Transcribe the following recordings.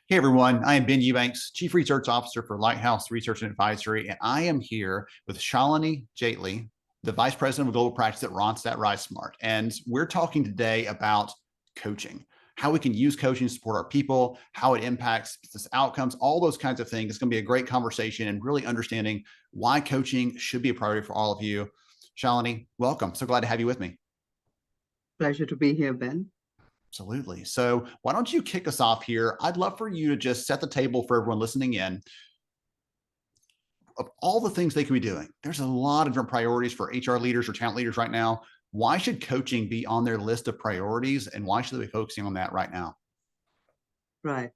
Hey everyone, I am Ben Eubanks, Chief Research Officer for Lighthouse Research and Advisory, and I am here with Shalini Jetli, the Vice President of Global Practice at Randstad RiseSmart. And we're talking today about coaching, how we can use coaching to support our people, how it impacts business outcomes, all those kinds of things. It's going to be a great conversation and really understanding why coaching should be a priority for all of you. Shalini, welcome. So glad to have you with me. Pleasure to be here, Ben. Absolutely. So why don't you kick us off here? I'd love for you to just set the table for everyone listening in of all the things they could be doing. There's a lot of different priorities for HR leaders or talent leaders right now. Why should coaching be on their list of priorities, and why should they be focusing on that right now? Right.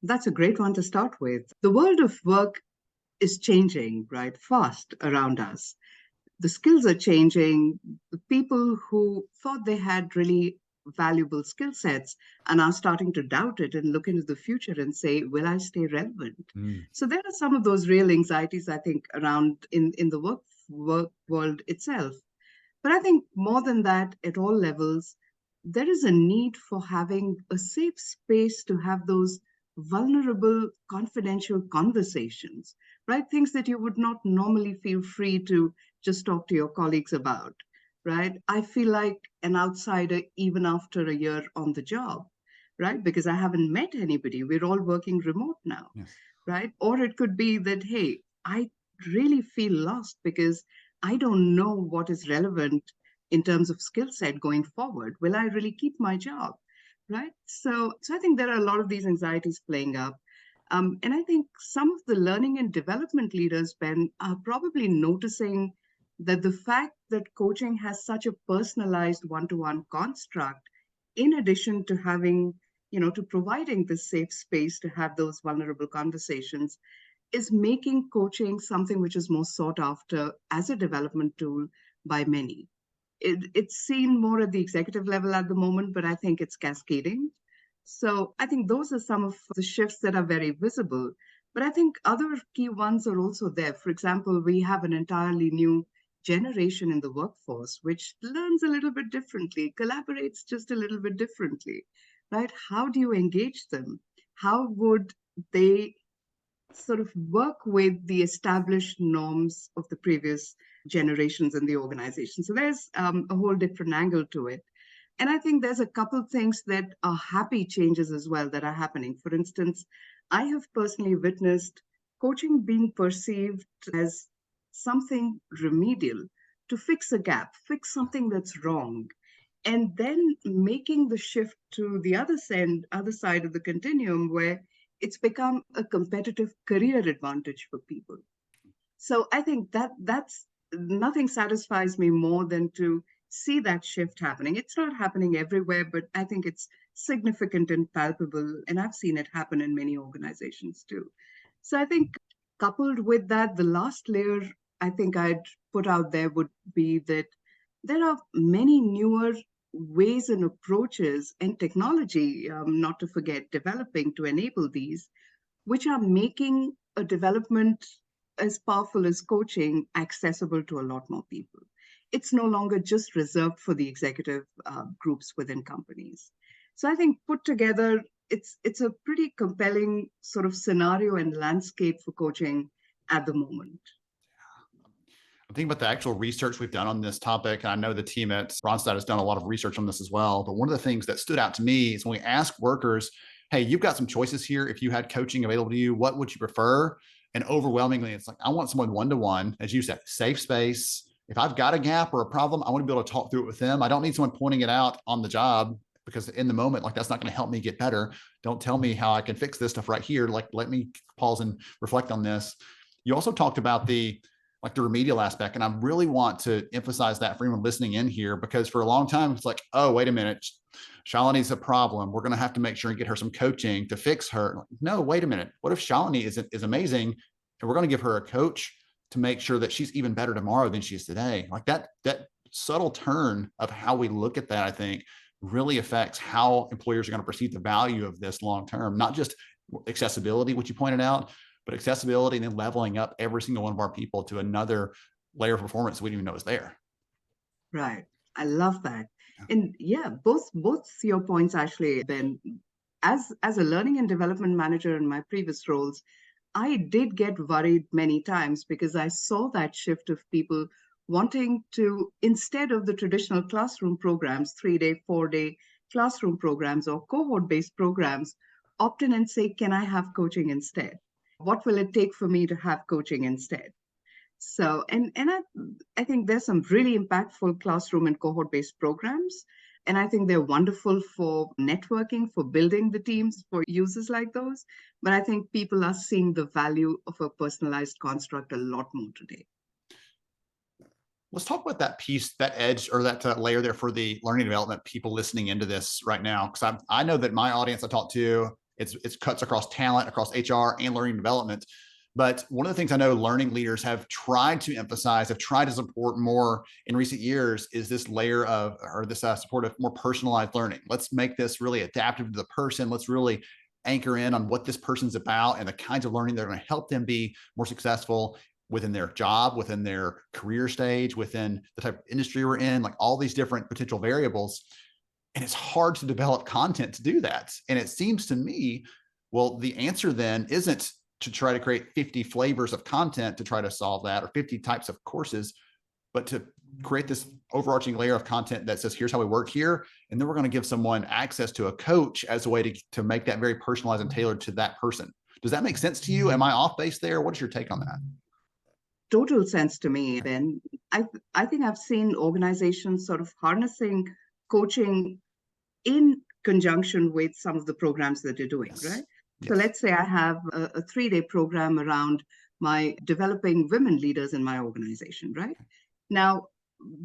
That's a great one to start with. The world of work is changing, right, fast around us. The skills are changing. The people who thought they had really valuable skill sets are now starting to doubt it and look into the future and say, will I stay relevant? Mm. So there are some of those real anxieties, I think, around in the work world itself. But I think more than that, at all levels, there is a need for having a safe space to have those vulnerable, confidential conversations, right? Things that you would not normally feel free to just talk to your colleagues about, right? I feel like an outsider even after a year on the job, right? Because I haven't met anybody. We're all working remote now, Yes. right? Or it could be that, hey, I really feel lost because I don't know what is relevant in terms of skill set going forward. Will I really keep my job? Right. So I think there are a lot of these anxieties playing up. And I think some of the learning and development leaders, Ben, are probably noticing that the fact that coaching has such a personalized one-to-one construct, in addition to having, to providing this safe space to have those vulnerable conversations, is making coaching something which is more sought after as a development tool by many. It's seen more at the executive level at the moment, but I think it's cascading. So I think those are some of the shifts that are very visible. But I think other key ones are also there. For example, we have an entirely new generation in the workforce, which learns a little bit differently, collaborates just a little bit differently, right? How do you engage them? How would they sort of work with the established norms of the previous generations in the organization? So there's a whole different angle to it. And I think there's a couple things that are happy changes as well that are happening. For instance, I have personally witnessed coaching being perceived as something remedial to fix a gap, fix something that's wrong, and then making the shift to the other side of the continuum where it's become a competitive career advantage for people. So I think that's nothing satisfies me more than to see that shift happening. It's not happening everywhere, but I think it's significant and palpable, and I've seen it happen in many organizations too. So I think coupled with that, the last layer I think I'd put out there would be that there are many newer ways and approaches and technology, not to forget, developing to enable these, which are making a development as powerful as coaching accessible to a lot more people. It's no longer just reserved for the executive groups within companies. So I think put together, it's a pretty compelling sort of scenario and landscape for coaching at the moment. I'm thinking about the actual research we've done on this topic. And I know the team at Randstad has done a lot of research on this as well. But one of the things that stood out to me is when we ask workers, hey, you've got some choices here. If you had coaching available to you, what would you prefer? And overwhelmingly, it's like, I want someone one-to-one, as you said, safe space. If I've got a gap or a problem, I want to be able to talk through it with them. I don't need someone pointing it out on the job, because in the moment, like, that's not going to help me get better. Don't tell me how I can fix this stuff right here. Like, let me pause and reflect on this. You also talked about the remedial aspect. And I really want to emphasize that for anyone listening in here, because for a long time, it's like, oh, wait a minute, Shalini's a problem. We're going to have to make sure and get her some coaching to fix her. No, wait a minute. What if Shalini is amazing and we're going to give her a coach to make sure that she's even better tomorrow than she is today? Like that subtle turn of how we look at that, I think, really affects how employers are going to perceive the value of this long term, not just accessibility, which you pointed out, but accessibility and then leveling up every single one of our people to another layer of performance we didn't even know was there. Right. I love that. And yeah, both your points actually, Ben, as a learning and development manager in my previous roles, I did get worried many times because I saw that shift of people wanting to, instead of the traditional classroom programs, 3-day, 4-day classroom programs or cohort-based programs, opt in and say, can I have coaching instead? What will it take for me to have coaching instead? So, I think there's some really impactful classroom and cohort-based programs. And I think they're wonderful for networking, for building the teams, for uses like those. But I think people are seeing the value of a personalized construct a lot more today. Let's talk about that piece, that edge, or that layer there for the learning development people listening into this right now. Because I know that my audience I talk to, it's cuts across talent, across HR and learning development. But one of the things I know learning leaders have tried to emphasize, have tried to support more in recent years is this layer of, or this support of more personalized learning. Let's make this really adaptive to the person. Let's really anchor in on what this person's about and the kinds of learning that are going to help them be more successful within their job, within their career stage, within the type of industry we're in, like all these different potential variables. And it's hard to develop content to do that. And it seems to me, well, the answer then isn't to try to create 50 flavors of content to try to solve that, or 50 types of courses, but to create this overarching layer of content that says, here's how we work here. And then we're going to give someone access to a coach as a way to make that very personalized and tailored to that person. Does that make sense to you? Am I off base there? What's your take on that? Total sense to me, Ben. I think I've seen organizations sort of harnessing coaching in conjunction with some of the programs that you're doing, Yes. right? Yes. So let's say I have a 3-day program around my developing women leaders in my organization, right? Now,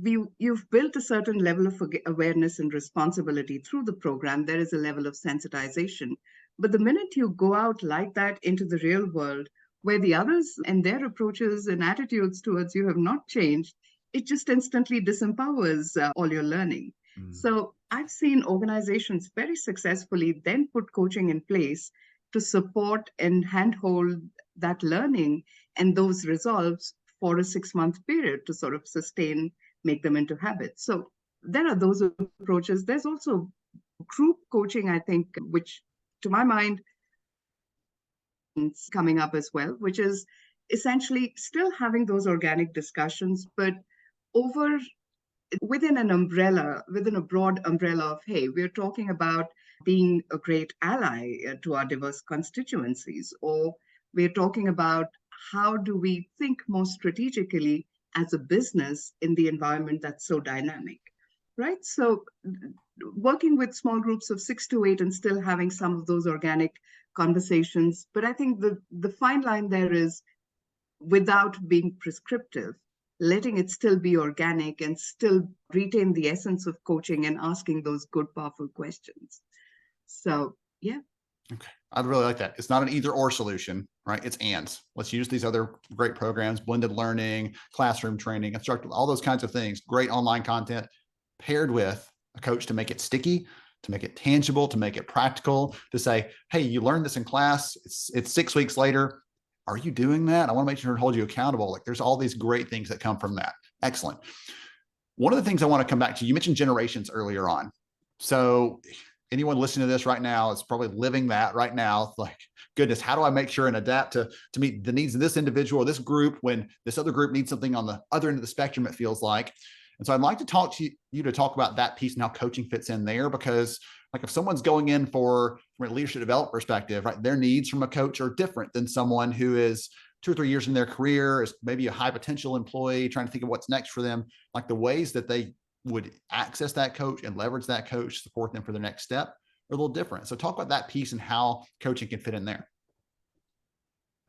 you've built a certain level of awareness and responsibility through the program. There is a level of sensitization. But the minute you go out like that into the real world, where the others and their approaches and attitudes towards you have not changed, it just instantly disempowers all your learning. So I've seen organizations very successfully then put coaching in place to support and handhold that learning and those resolves for a 6-month period to sort of sustain, make them into habits. So there are those approaches. There's also group coaching, I think, which to my mind is coming up as well, which is essentially still having those organic discussions, but over within a broad umbrella of, hey, we're talking about being a great ally to our diverse constituencies, or we're talking about how do we think more strategically as a business in the environment that's so dynamic, right? So working with small groups of 6 to 8 and still having some of those organic conversations. But I think the fine line there is, without being prescriptive, letting it still be organic and still retain the essence of coaching and asking those good, powerful questions. So, yeah. Okay. I'd really like that. It's not an either or solution, right? It's and. Let's use these other great programs, blended learning, classroom training, instructor, all those kinds of things, great online content paired with a coach to make it sticky, to make it tangible, to make it practical, to say, hey, you learned this in class. It's 6 weeks later. Are you doing that? I want to make sure to hold you accountable. Like there's all these great things that come from that. Excellent. One of the things I want to come back to, you mentioned generations earlier on. So anyone listening to this right now is probably living that right now. It's like, goodness, how do I make sure and adapt to meet the needs of this individual or this group when this other group needs something on the other end of the spectrum, it feels like. And so I'd like to talk to you to talk about that piece and how coaching fits in there, because like if someone's going in from a leadership development perspective, right, their needs from a coach are different than someone who is 2 or 3 years in their career, is maybe a high potential employee trying to think of what's next for them. Like the ways that they would access that coach and leverage that coach, support them for their next step, are a little different. So talk about that piece and how coaching can fit in there.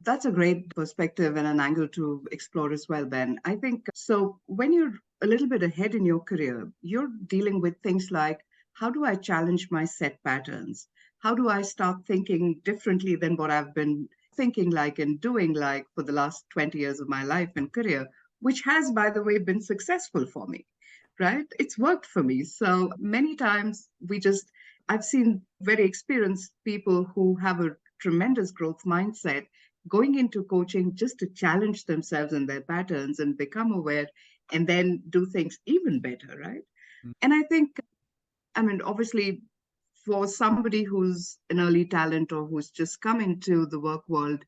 That's a great perspective and an angle to explore as well, Ben. I think so. When you're a little bit ahead in your career, you're dealing with things like, how do I challenge my set patterns? How do I start thinking differently than what I've been thinking like and doing like for the last 20 years of my life and career, which has, by the way, been successful for me, right? It's worked for me. So many times I've seen very experienced people who have a tremendous growth mindset going into coaching just to challenge themselves and their patterns and become aware and then do things even better, right? And I think, I mean, obviously, for somebody who's an early talent or who's just come into the work world,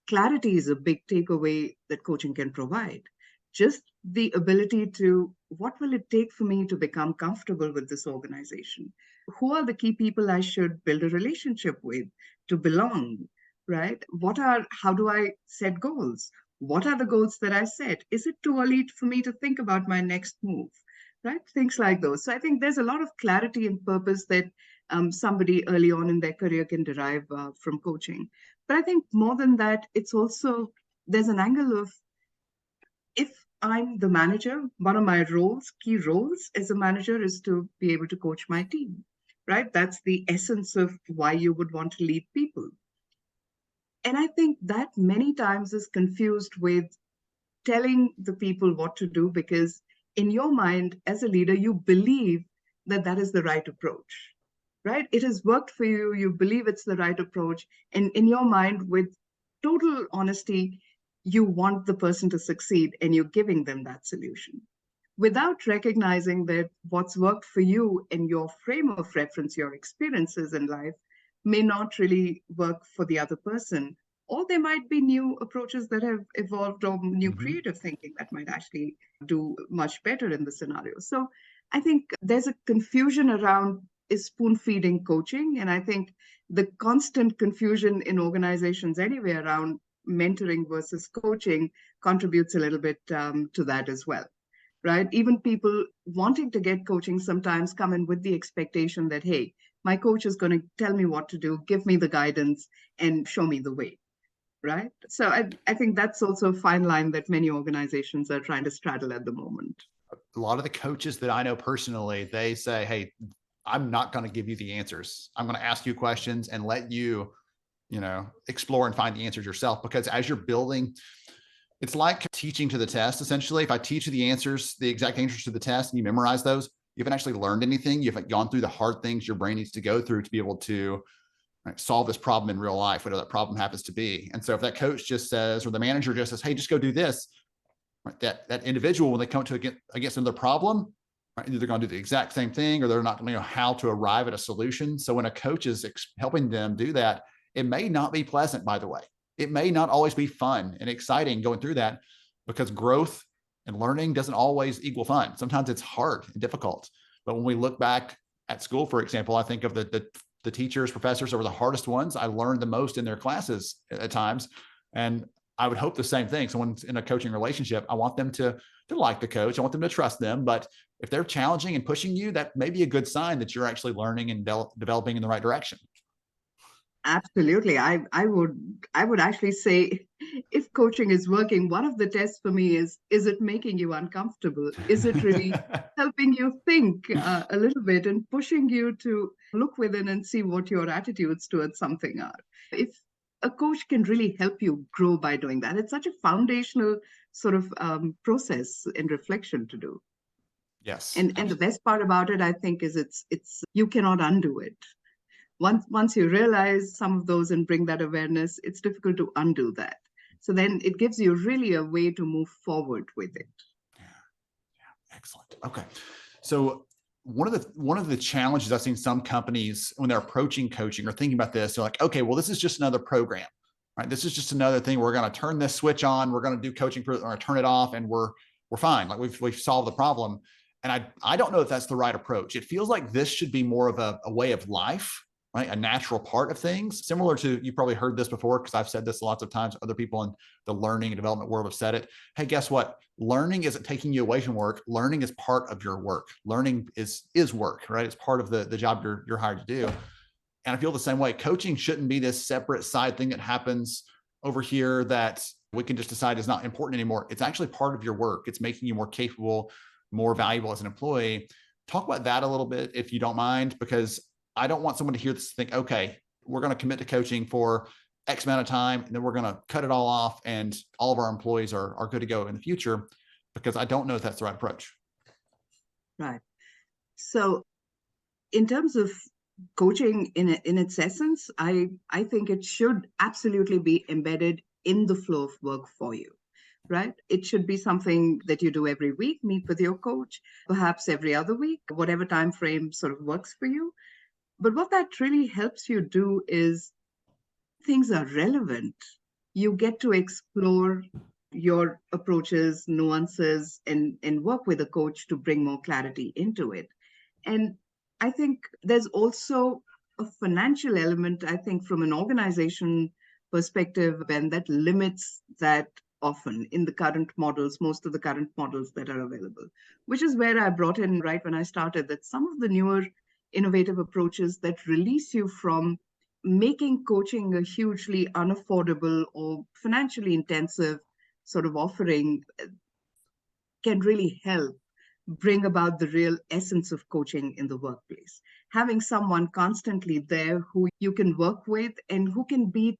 clarity is a big takeaway that coaching can provide. Just the ability to, what will it take for me to become comfortable with this organization? Who are the key people I should build a relationship with to belong, right? How do I set goals? What are the goals that I set? Is it too early for me to think about my next move? Right? Things like those. So I think there's a lot of clarity and purpose that somebody early on in their career can derive from coaching. But I think more than that, it's also, there's an angle of, if I'm the manager, one of my roles, key roles as a manager is to be able to coach my team, right? That's the essence of why you would want to lead people. And I think that many times is confused with telling the people what to do, because in your mind as a leader, you believe that that is the right approach, right? It has worked for you. You believe it's the right approach. And in your mind, with total honesty, you want the person to succeed and you're giving them that solution without recognizing that what's worked for you in your frame of reference, your experiences in life, may not really work for the other person. Or there might be new approaches that have evolved or new creative thinking that might actually do much better in the scenario. So I think there's a confusion around, is spoon feeding coaching? And I think the constant confusion in organizations anyway around mentoring versus coaching contributes a little bit to that as well, right? Even people wanting to get coaching sometimes come in with the expectation that, hey, my coach is going to tell me what to do, give me the guidance, and show me the way, right? So I think that's also a fine line that many organizations are trying to straddle at the moment. A lot of the coaches that I know personally, they say, hey, I'm not going to give you the answers. I'm going to ask you questions and let you, explore and find the answers yourself. Because as you're building, it's like teaching to the test, essentially. If I teach you the answers, the exact answers to the test, and you memorize those, you haven't actually learned anything. You haven't gone through the hard things your brain needs to go through to be able to solve this problem in real life, whatever that problem happens to be. And so if that coach just says, or the manager just says, hey, just go do this, right, that individual, when they come to against another problem, right, either they're going to do the exact same thing or they're not going to know how to arrive at a solution. So when a coach is helping them do that, it may not be pleasant, by the way. It may not always be fun and exciting going through that, because growth and learning doesn't always equal fun. Sometimes it's hard and difficult. But when we look back at school, for example, I think of the teachers, professors that were the hardest ones. I learned the most in their classes at times. And I would hope the same thing. Someone's in a coaching relationship, I want them to like the coach. I want them to trust them. But if they're challenging and pushing you, that may be a good sign that you're actually learning and developing in the right direction. Absolutely. I would actually say, if coaching is working, one of the tests for me is it making you uncomfortable? Is it really helping you think a little bit and pushing you to look within and see what your attitudes towards something are? If a coach can really help you grow by doing that, it's such a foundational sort of process and reflection to do. Yes. And the best part about it, I think, is it's you cannot undo it. Once you realize some of those and bring that awareness, it's difficult to undo that. So then it gives you really a way to move forward with it. Yeah. Excellent. Okay. So one of the challenges I've seen some companies when they're approaching coaching or thinking about this, they're like, okay, well, this is just another program, right? This is just another thing. We're going to turn this switch on. We're going to do coaching, or turn it off, and we're fine. Like we've solved the problem. And I don't know if that's the right approach. It feels like this should be more of a way of life, right? A natural part of things, similar to, you probably heard this before, because I've said this lots of times. Other people in the learning and development world have said it. Hey, guess what? Learning isn't taking you away from work. Learning is part of your work. Learning is work, right? It's part of the job you're hired to do. And I feel the same way. Coaching shouldn't be this separate side thing that happens over here that we can just decide is not important anymore. It's actually part of your work. It's making you more capable, more valuable as an employee. Talk about that a little bit, if you don't mind, because I don't want someone to hear this and think, okay, we're going to commit to coaching for X amount of time, and then we're going to cut it all off, and all of our employees are good to go in the future, because I don't know if that's the right approach. Right. So in terms of coaching in its essence, I think it should absolutely be embedded in the flow of work for you, right? It should be something that you do every week, meet with your coach, perhaps every other week, whatever time frame sort of works for you. But what that really helps you do is things are relevant. You get to explore your approaches, nuances, and work with a coach to bring more clarity into it. And I think there's also a financial element, I think, from an organization perspective, Ben, that limits that often in the current models, most of the current models that are available, which is where I brought in right when I started that some of the newer innovative approaches that release you from making coaching a hugely unaffordable or financially intensive sort of offering can really help bring about the real essence of coaching in the workplace. Having someone constantly there who you can work with and who can be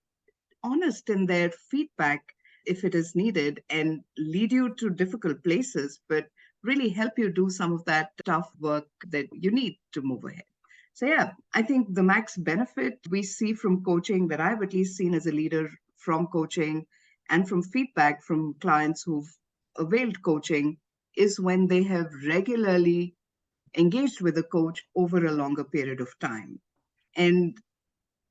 honest in their feedback if it is needed and lead you to difficult places, but really help you do some of that tough work that you need to move ahead. So, yeah, I think the max benefit we see from coaching that I've at least seen as a leader from coaching and from feedback from clients who've availed coaching is when they have regularly engaged with a coach over a longer period of time. And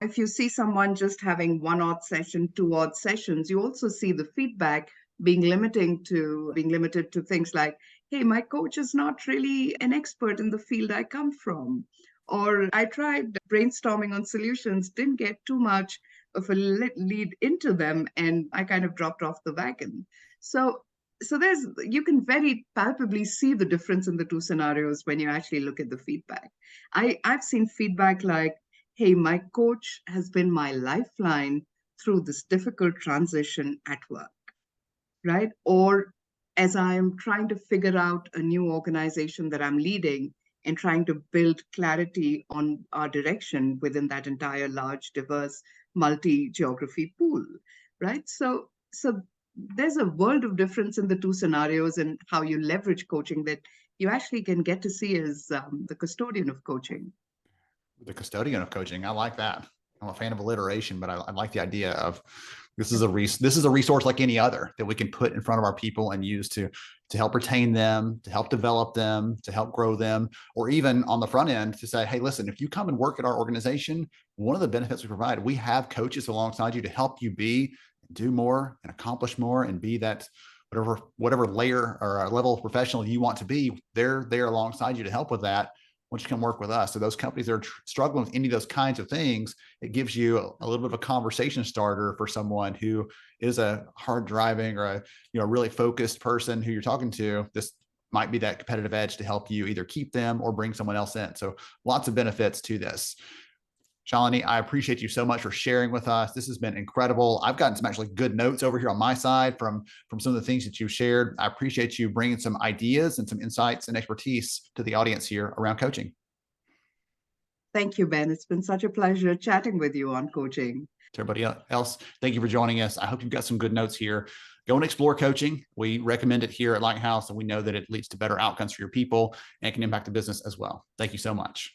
if you see someone just having one odd session, two odd sessions, you also see the feedback being limited to things like, hey, my coach is not really an expert in the field I come from. Or I tried brainstorming on solutions, didn't get too much of a lead into them, and I kind of dropped off the wagon. So there's you can very palpably see the difference in the two scenarios when you actually look at the feedback. I've seen feedback like, hey, my coach has been my lifeline through this difficult transition at work, right? Or as I'm trying to figure out a new organization that I'm leading and trying to build clarity on our direction within that entire large, diverse, multi-geography pool, right? So there's a world of difference in the two scenarios and how you leverage coaching that you actually can get to see as the custodian of coaching. The custodian of coaching. I like that. I'm a fan of alliteration, but I like the idea of this is a resource like any other that we can put in front of our people and use to help retain them, to help develop them, to help grow them, or even on the front end to say, hey, listen, if you come and work at our organization, one of the benefits we provide, we have coaches alongside you to help you be, do more and accomplish more and be that whatever layer or level of professional you want to be. They're there alongside you to help with that once you come work with us. So those companies that are struggling with any of those kinds of things, it gives you a little bit of a conversation starter for someone who is a hard driving or a really focused person who you're talking to. This might be that competitive edge to help you either keep them or bring someone else in. So lots of benefits to this. Shalini, I appreciate you so much for sharing with us. This has been incredible. I've gotten some actually good notes over here on my side from some of the things that you shared. I appreciate you bringing some ideas and some insights and expertise to the audience here around coaching. Thank you, Ben. It's been such a pleasure chatting with you on coaching. To everybody else, thank you for joining us. I hope you've got some good notes here. Go and explore coaching. We recommend it here at Lighthouse, and we know that it leads to better outcomes for your people and can impact the business as well. Thank you so much.